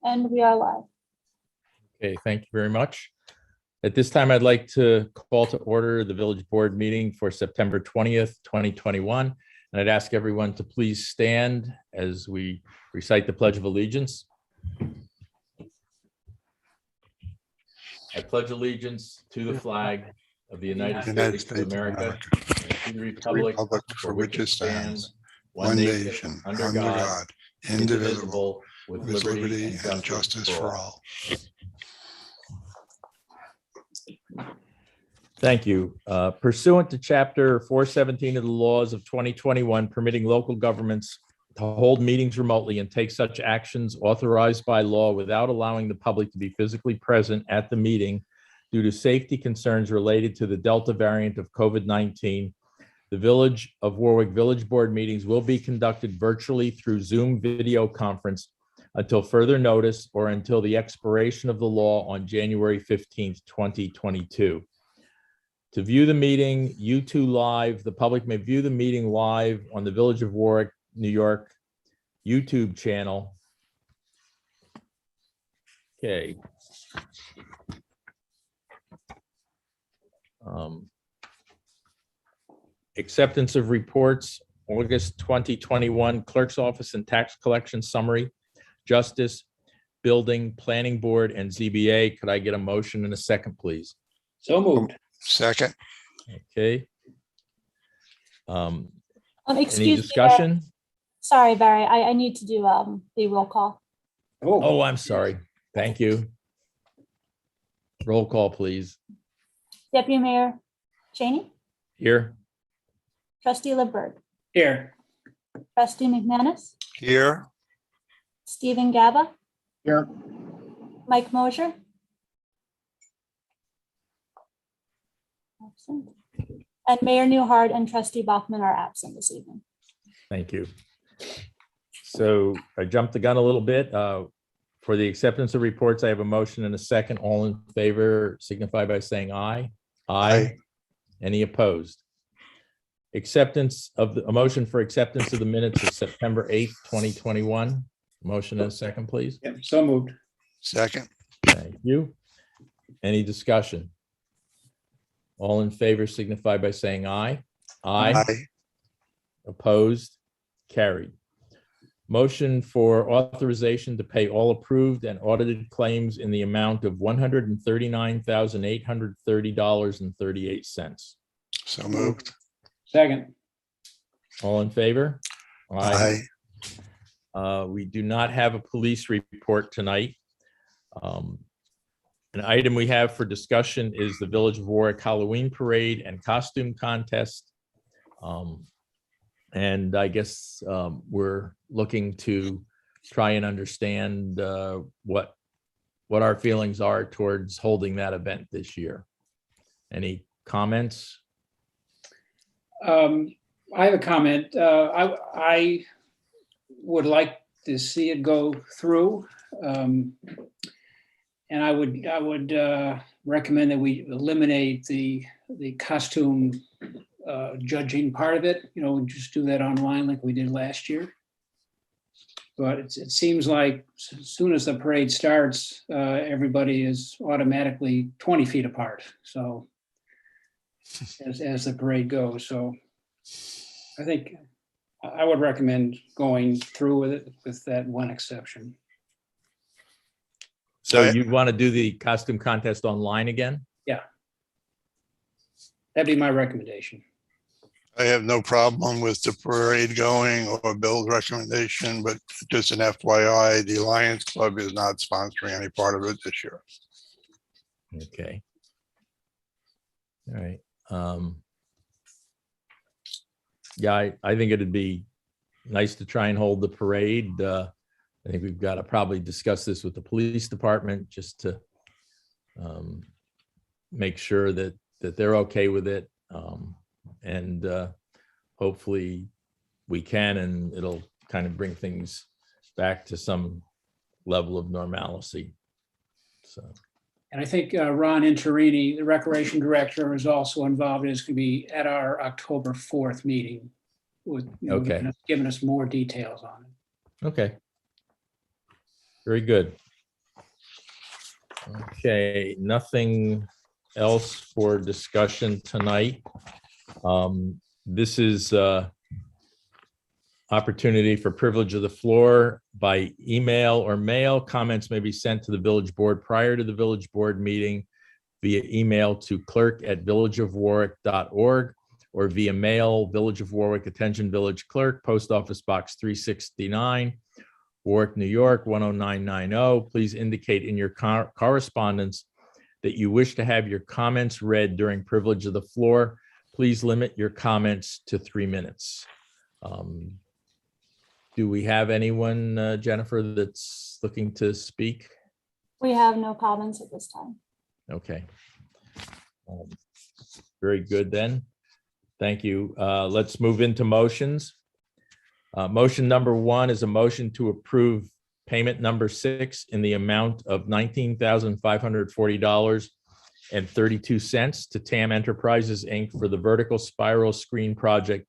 And we are live. Okay, thank you very much. At this time, I'd like to call to order the village board meeting for September 20th, 2021. And I'd ask everyone to please stand as we recite the Pledge of Allegiance. I pledge allegiance to the flag of the United States of America, and to the republic for which it stands, one nation, under God, indivisible, with liberty and justice for all. Thank you. Pursuant to Chapter 417 of the laws of 2021, permitting local governments to hold meetings remotely and take such actions authorized by law without allowing the public to be physically present at the meeting due to safety concerns related to the Delta variant of COVID-19, the Village of Warwick Village Board meetings will be conducted virtually through Zoom video conference until further notice or until the expiration of the law on January 15th, 2022. To view the meeting, YouTube Live, the public may view the meeting live on the Village of Warwick, New York YouTube channel. Okay. Acceptance of reports, August 2021, Clerk's Office and Tax Collection Summary, Justice, Building, Planning Board, and ZBA. Could I get a motion in a second, please? So moved. Second. Okay. Any Excuse me, discussion? sorry, Barry, I need to do the roll call. Oh, I'm sorry. Thank you. Roll call, please. Deputy Mayor Cheney, Here. Trustee Lippberg, Here. Trustee McManus, Here. Stephen Gaba, Here. Mike Mosier. Absent. And Mayor Newhart and Trustee Bachman are absent this evening. Thank you. So I jumped the gun a little bit. For the acceptance of reports, I have a motion and a second. All in favor signify by saying aye. Aye. Any opposed? Acceptance of a motion for acceptance of the minutes of September 8th, 2021. Motion and a second, please. Yep. So moved. Second. Thank you. Any discussion? All in favor signify by saying aye. Aye. Opposed? Carried. Motion for authorization to pay all approved and audited claims in the amount of $139,830.38. So moved. Second. All in favor? Aye. We do not have a police report tonight. An item we have for discussion is the Village of Warwick Halloween Parade and Costume Contest. And I guess we're looking to try and understand what our feelings are towards holding that event this year. Any comments? I have a comment. I would like to see it go through. And I would recommend that we eliminate the costume judging part of it, just do that online like we did last year. But it seems like as soon as the parade starts, everybody is automatically 20 feet apart. So as the parade goes, so I think I would recommend going through with it with that one exception. So you want to do the costume contest online again? Yeah. That'd be my recommendation. I have no problem with the parade going or Bill's recommendation, but just an FYI, the Lions Club is not sponsoring any part of it this year. Okay. All right. Yeah, I think it'd be nice to try and hold the parade. I think we've got to probably discuss this with the police department just to make sure that they're okay with it. And hopefully we can, and it'll kind of bring things back to some level of normalcy. So. And I think Ron Interini, the recreation director, is also involved. Is going to be at our October 4th meeting with Okay. giving us more details on it. Okay. Very good. Okay, nothing else for discussion tonight. This is opportunity for privilege of the floor by email or mail. Comments may be sent to the village board prior to the village board meeting via email to clerk@villageofwarwick.org or via mail, Village of Warwick, attention Village Clerk, Post Office Box 369, Warwick, New York, 10990. Please indicate in your correspondence that you wish to have your comments read during privilege of the floor. Please limit your comments to 3 minutes. Do we have anyone, Jennifer, that's looking to speak? We have no comments at this time. Okay. Very good then. Thank you. Let's move into motions. Motion number 1 is a motion to approve payment number 6 in the amount of $19,540.32 to TAM Enterprises, Inc. for the vertical spiral screen project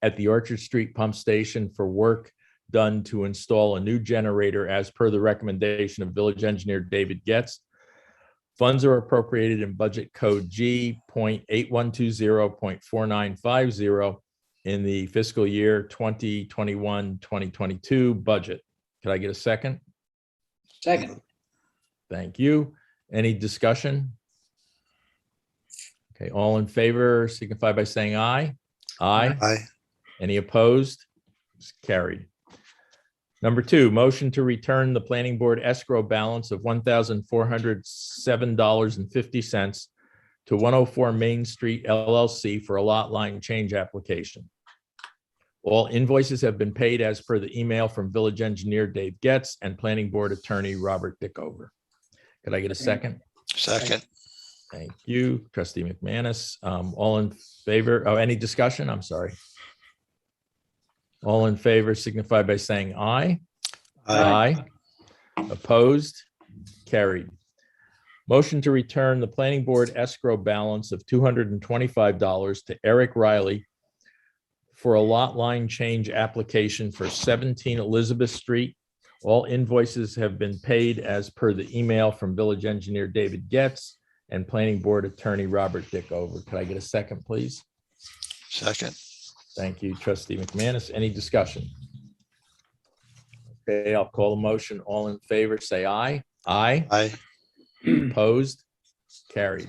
at the Orchard Street Pump Station for work done to install a new generator as per the recommendation of Village Engineer David Getz. Funds are appropriated in budget code G.8120.4950 in the fiscal year 2021-2022 budget. Could I get a second? Second. Thank you. Any discussion? Okay, all in favor signify by saying aye. Aye. Aye. Any opposed? It's carried. Number 2, motion to return the planning board escrow balance of $1,407.50 to 104 Main Street LLC for a lot line change application. All invoices have been paid as per the email from Village Engineer Dave Getz and Planning Board Attorney Robert Dickover. Could I get a second? Second. Thank you, Trustee McManus. All in favor? Oh, any discussion? I'm sorry. All in favor signify by saying aye. Aye. Opposed? Carried. Motion to return the planning board escrow balance of $225 to Eric Riley for a lot line change application for 17 Elizabeth Street. All invoices have been paid as per the email from Village Engineer David Getz and Planning Board Attorney Robert Dickover. Could I get a second, please? Second. Thank you, Trustee McManus. Any discussion? Okay, I'll call the motion. All in favor, say aye. Aye. Aye. Opposed? Carried.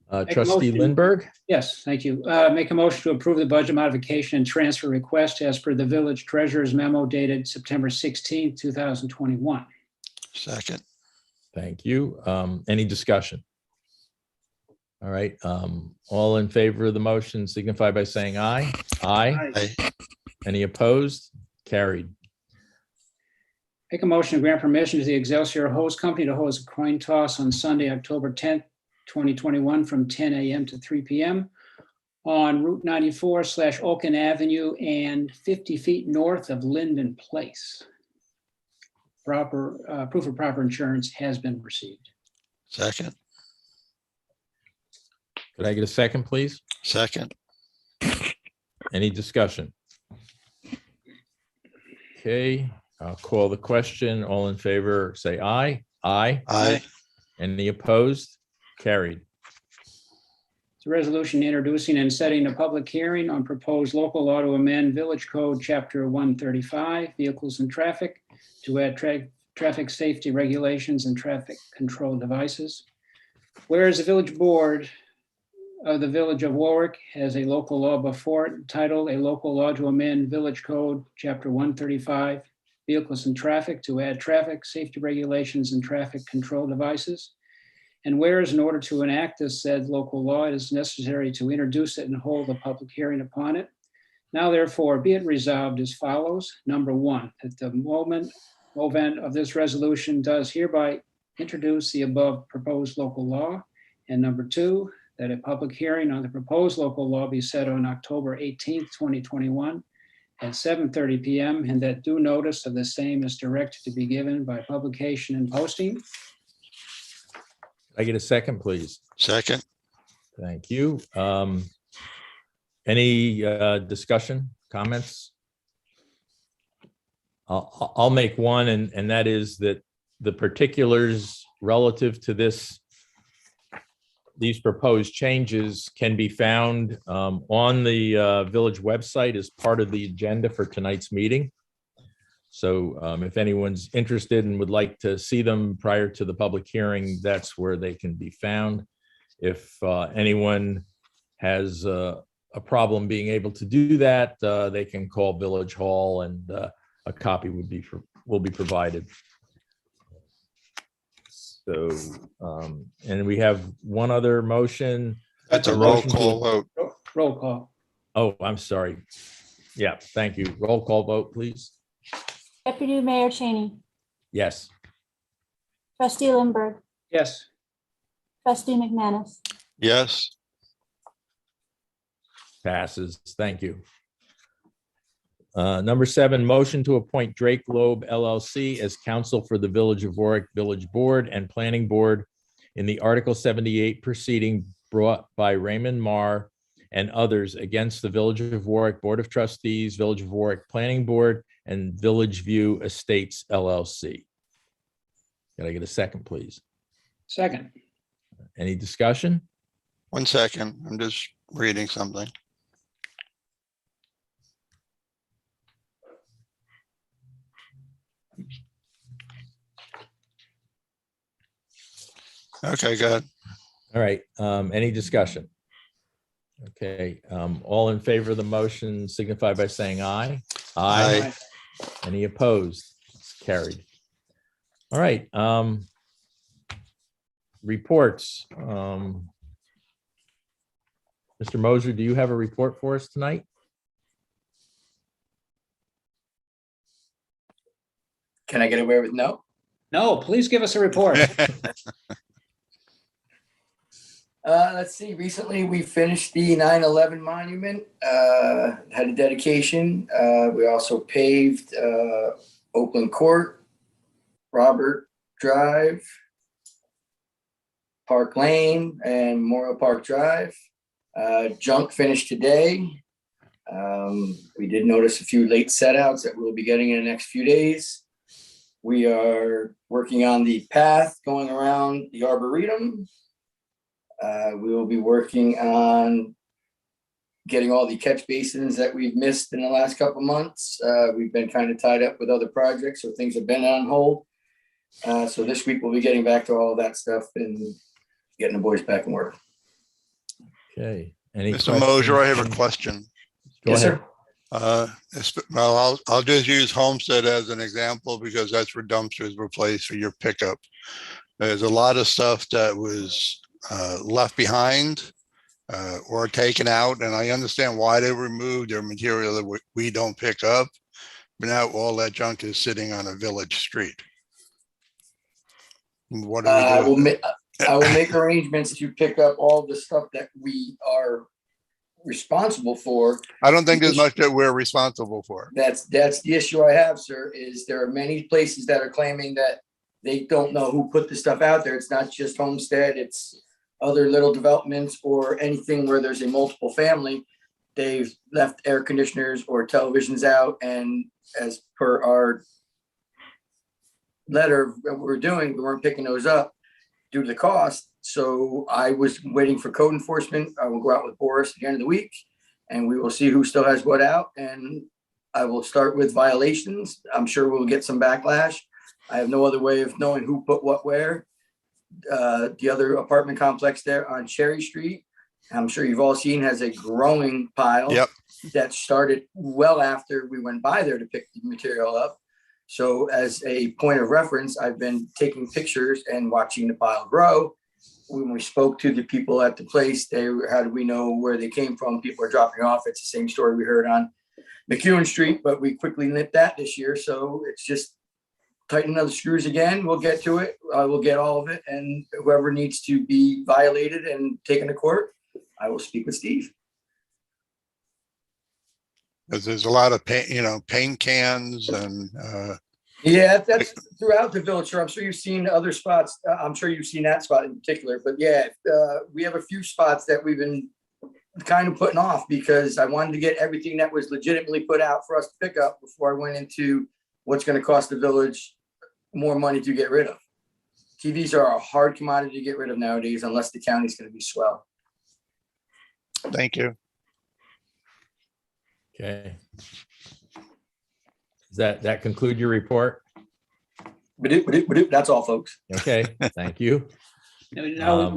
a Trustee motion. Lindberg? Yes, thank you. Make a motion to approve the budget modification and transfer request as per the village treasurer's memo dated September 16th, 2021. Second. Thank you. Any discussion? All right, all in favor of the motion signify by saying aye. Aye. Aye. Any opposed? Carried. Make a motion to grant permission to the Excelsior Hose Company to host a coin toss on Sunday, October 10th, 2021 from 10 a.m. to 3 p.m. on Route 94/Oaken Avenue and 50 feet north of Linden Place. Proof of proper insurance has been received. Second. Could I get a second, please? Second. Any discussion? Okay, I'll call the question. All in favor, say aye. Aye. Aye. Any opposed? Carried. It's a resolution introducing and setting a public hearing on proposed local law to amend Village Code Chapter 135, Vehicles and Traffic, to add traffic safety regulations and traffic control devices. Whereas the village board of the Village of Warwick has a local law before it titled A Local Law to Amend Village Code Chapter 135, Vehicles and Traffic, to add traffic safety regulations and traffic control devices. And whereas in order to enact this said local law, it is necessary to introduce it and hold a public hearing upon it. Now therefore be it resolved as follows. Number 1, that the movement of this resolution does hereby introduce the above proposed local law. And number 2, that a public hearing on the proposed local law be set on October 18th, 2021 at 7:30 p.m. and that due notice of the same is directed to be given by publication and posting. Could I get a second, please? Second. Thank you. Any discussion, comments? I'll make one, and that is that the particulars relative to these proposed changes can be found on the village website as part of the agenda for tonight's meeting. So if anyone's interested and would like to see them prior to the public hearing, that's where they can be found. If anyone has a problem being able to do that, they can call Village Hall, and a copy will be provided. So, and we have one other motion. That's a A roll motion to- call vote. Roll call. Oh, I'm sorry. Yeah, thank you. Roll call vote, please. Deputy Mayor Cheney, Yes. trustee Lindberg, Yes. trustee McManus, Yes, Passes. Thank you. Number 7, motion to appoint Drake Loeb LLC as counsel for the Village of Warwick Village Board and Planning Board in the Article 78 proceeding brought by Raymond Marr and others against the Village of Warwick Board of Trustees, Village of Warwick Planning Board, and Village View Estates LLC. Can I get a second, please? Second. Any discussion? 1 second. I'm just reading something. Okay, good. All right, any discussion? Okay, all in favor of the motion signify by saying aye. Aye. Any opposed? It's carried. All right, reports. Mr. Moser, do you have a report for us tonight? Can I get away with no? No, please give us a report. Let's see, recently we finished the 9/11 monument, had a dedication. We also paved Oakland Court, Robert Drive, Park Lane, and Memorial Park Drive. Junk finished today. We did notice a few late setouts that we'll be getting in the next few days. We are working on the path going around the Arboretum. We will be working on getting all the catch basins that we've missed in the last couple of months. We've been kind of tied up with other projects, so things have been on hold. So this week we'll be getting back to all of that stuff and getting the boys back in work. Okay. Any Mr. Moser, I have a questions? question. Go Yes, ahead. sir. Well, I'll just use Homestead as an example because that's where dumpsters were placed for your pickup. There's a lot of stuff that was left behind or taken out, and I understand why they removed their material that we don't pick up. But now all that junk is sitting on a village street. What do I we do? will make arrangements to pick up all the stuff that we are responsible for. I don't think there's much that we're responsible for. That's the issue I have, sir, is there are many places that are claiming that they don't know who put the stuff out there. It's not just Homestead, it's other little developments or anything where there's a multiple family. They've left air conditioners or televisions out, and as per our letter that we're doing, we weren't picking those up due to the cost. So I was waiting for code enforcement. I will go out with Boris at the end of the week and we will see who still has what out. And I will start with violations. I'm sure we'll get some backlash. I have no other way of knowing who put what where. The other apartment complex there on Cherry Street, I'm sure you've all seen, has a growing pile. Yep. That started well after we went by there to pick the material up. So as a point of reference, I've been taking pictures and watching the pile grow. When we spoke to the people at the place, how do we know where they came from? People are dropping off. It's the same story we heard on McEwen Street, but we quickly nipped that this year. So it's just tighten up the screws again. We'll get to it. I will get all of it. And whoever needs to be violated and taken to court, I will speak with Steve. Because there's a lot of paint cans and Yeah, that's throughout the village. Sure, I'm sure you've seen other spots. I'm sure you've seen that spot in particular. But yeah, we have a few spots that we've been kind of putting off because I wanted to get everything that was legitimately put out for us to pick up before I went into what's going to cost the village more money to get rid of. TVs are a hard commodity to get rid of nowadays unless the county's going to be swell. Thank you. Okay. Does that conclude your report? That's all, folks. Okay, thank you. Now,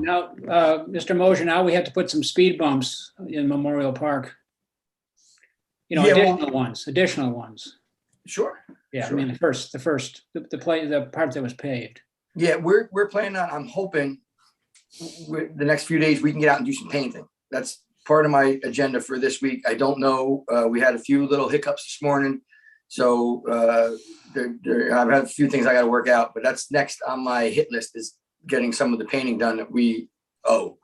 Mr. Mosher, now we have to put some speed bumps in Memorial Park. You know, Yeah, well- additional ones. Sure. Yeah, I Sure. mean, the part that was paved. Yeah, we're planning on, I'm hoping the next few days we can get out and do some painting. That's part of my agenda for this week. I don't know. We had a few little hiccups this morning. So I've had a few things I got to work out, but that's next on my hit list is getting some of the painting done that we owe.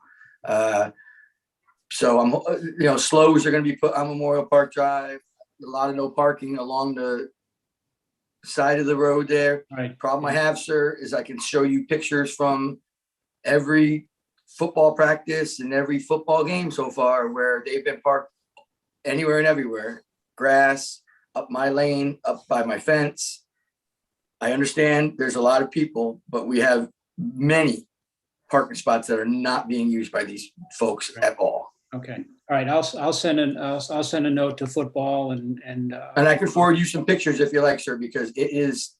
So I'm, slows are going to be put on Memorial Park Drive. A lot of no parking along the side of the road there. Right. Problem I have, sir, is I can show you pictures from every football practice and every football game so far where they've been parked anywhere and everywhere. Grass, up my lane, up by my fence. I understand there's a lot of people, but we have many parking spots that are not being used by these folks at all. Okay. All right. I'll send a note to football and I can forward you some pictures if you like, sir, because it is,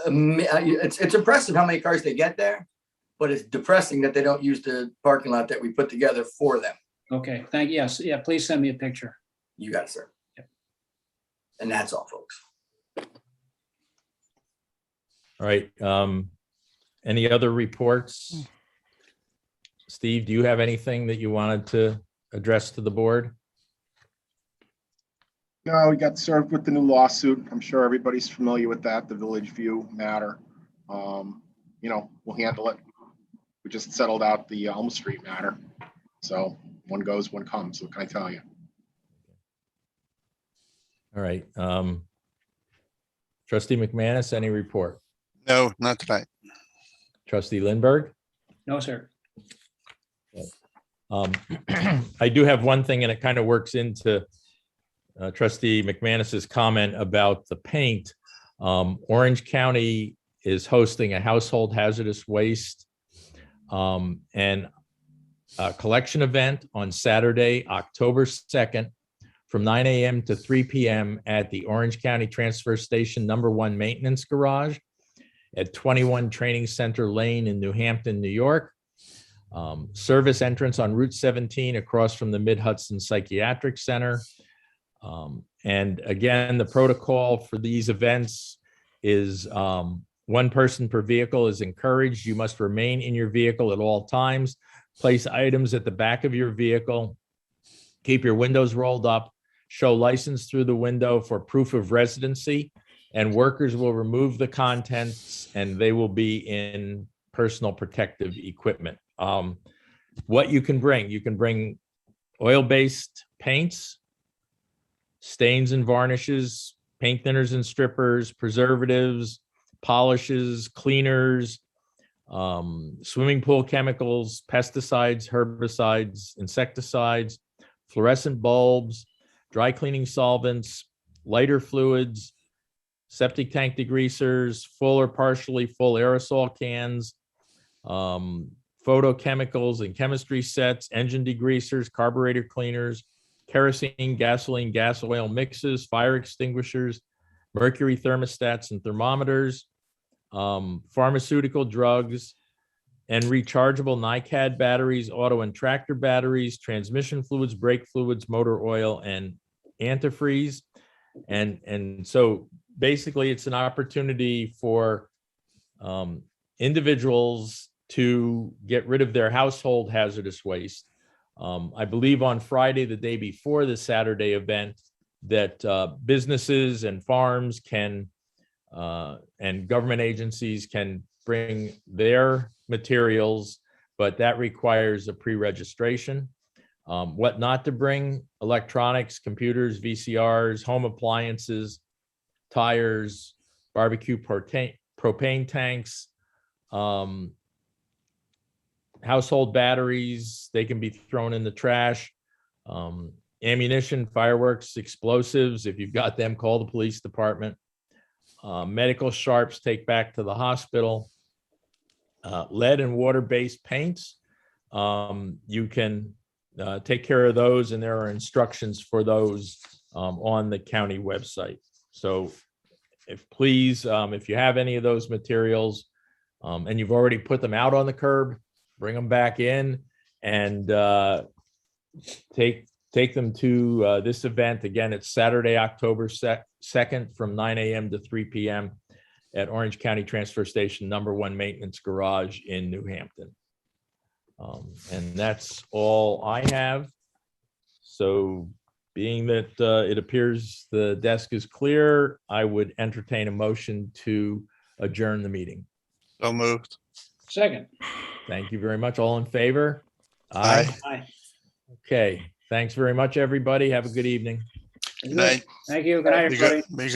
it's impressive how many cars they get there, but it's depressing that they don't use the parking lot that we put together for them. okay. Yes. Yeah. Please send me a picture. You got it, sir. Yep. And that's all, folks. All right. Any other reports? Steve, do you have anything that you wanted to address to the board? No, we got served with the new lawsuit. I'm sure everybody's familiar with that, the Village View matter. We'll handle it. We just settled out the Elm Street matter. So one goes, one comes. What can I tell you? All right. Trustee McManus, any report? No, not tonight. Trustee Lindberg? No, sir. I do have one thing, and it kind of works into Trustee McManus's comment about the paint. Orange County is hosting a household hazardous waste and a collection event on Saturday, October 2nd, from 9 a.m. to 3 p.m. at the Orange County Transfer Station #1 Maintenance Garage at 21 Training Center Lane in New Hampton, New York. Service entrance on Route 17 across from the Mid-Hudson Psychiatric Center. And again, the protocol for these events is one person per vehicle is encouraged. You must remain in your vehicle at all times. Place items at the back of your vehicle. Keep your windows rolled up. Show license through the window for proof of residency. And workers will remove the contents and they will be in personal protective equipment. What you can bring oil-based paints, stains and varnishes, paint thinners and strippers, preservatives, polishes, cleaners, swimming pool chemicals, pesticides, herbicides, insecticides, fluorescent bulbs, dry cleaning solvents, lighter fluids, septic tank degreasers, full or partially full aerosol cans, photochemicals and chemistry sets, engine degreasers, carburetor cleaners, kerosene, gasoline, gas oil mixes, fire extinguishers, mercury thermostats and thermometers, pharmaceutical drugs, and rechargeable NiCad batteries, auto and tractor batteries, transmission fluids, brake fluids, motor oil, and antifreeze. And so basically it's an opportunity for individuals to get rid of their household hazardous waste. I believe on Friday, the day before the Saturday event, that businesses and farms can and government agencies can bring their materials, but that requires a pre-registration. What not to bring: electronics, computers, VCRs, home appliances, tires, barbecue propane tanks, household batteries, they can be thrown in the trash. Ammunition, fireworks, explosives, if you've got them, call the police department. medical sharps take back to the hospital, lead and water-based paints. You can take care of those, and there are instructions for those on the county website. So if you have any of those materials and you've already put them out on the curb, bring them back in and take them to this event. Again, it's Saturday, October 2nd from 9 a.m. to 3 p.m. at Orange County Transfer Station #1 Maintenance Garage in New Hampton. And that's all I have. So being that it appears the desk is clear, I would entertain a motion to adjourn the meeting. So moved. Second. Thank you very much. All in favor? Aye. Aye. Okay. Thanks very much, everybody. Have a good evening. Very good. Thank you. Good night, Be everybody. good. Be good.